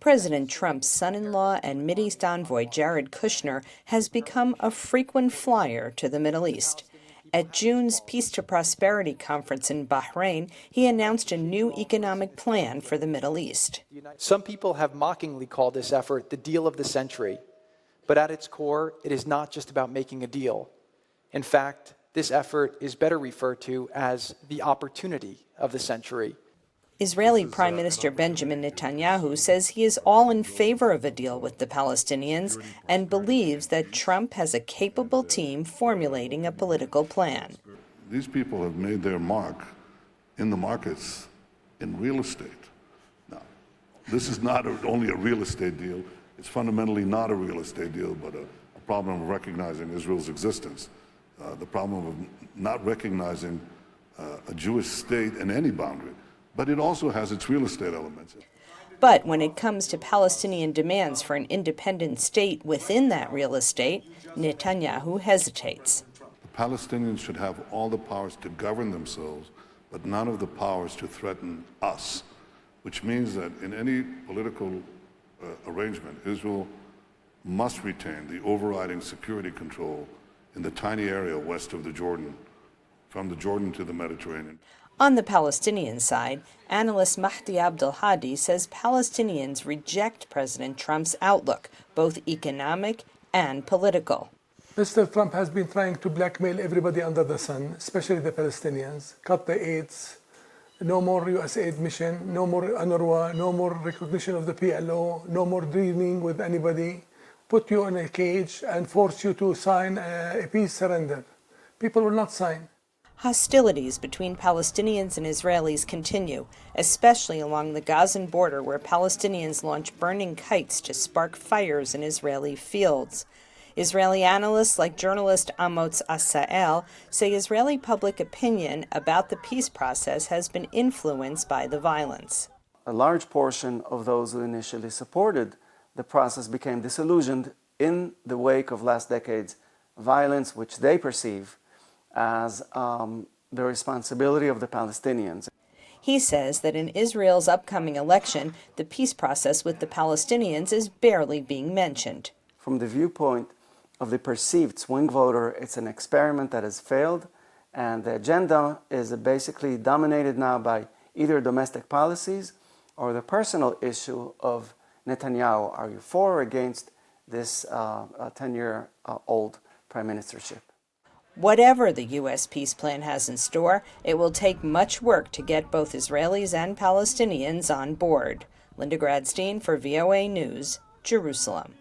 President Trump's son-in-law and Mideast envoy Jared Kushner has become a frequent flyer to the Middle East. At June's Peace to Prosperity conference in Bahrain, he announced a new economic plan for the Middle East. Some people have mockingly called this effort the deal of the century, but at its core, it is not just about making a deal. In fact, this effort is better referred to as the opportunity of the century. Israeli Prime Minister Benjamin Netanyahu says he is all in favor of a deal with the Palestinians and believes that Trump has a capable team formulating a political plan. These people have made their mark in the markets in real estate. Now, this is not only a real estate deal. It's fundamentally not a real estate deal, but a problem of recognizing Israel's existence, the problem of not recognizing a Jewish state in any boundary. But it also has its real estate elements. But when it comes to Palestinian demands for an independent state within that real estate, Netanyahu hesitates. The Palestinians should have all the powers to govern themselves, but none of the powers to threaten us, which means that in any political arrangement, Israel must retain the overriding security control in the tiny area west of the Jordan, from the Jordan to the Mediterranean. On the Palestinian side, analyst Mahdi Abdel-Hadi says Palestinians reject President Trump's outlook, both economic and political. Mr. Trump has been trying to blackmail everybody under the sun, especially the Palestinians, cut the aids, no more U.S. aid mission, no more UNRWA, no more recognition of the PLO, no more dealing with anybody, put you in a cage and force you to sign a peace surrender. People will not sign. Hostilities between Palestinians and Israelis continue, especially along the Gazan border where Palestinians launch burning kites to spark fires in Israeli fields. Israeli analysts like journalist Amos Asael say Israeli public opinion about the peace process has been influenced by the violence. A large portion of those who initially supported the process became disillusioned in the wake of last decade's violence, which they perceive as the responsibility of the Palestinians. He says that in Israel's upcoming election, the peace process with the Palestinians is barely being mentioned. From the viewpoint of the perceived swing voter, it's an experiment that has failed, and the agenda is basically dominated now by either domestic policies or the personal issue of Netanyahu. Are you for or against this 10-year-old prime ministership? Whatever the U.S. peace plan has in store, it will take much work to get both Israelis and Palestinians on board. Linda Gradstein for VOA News, Jerusalem.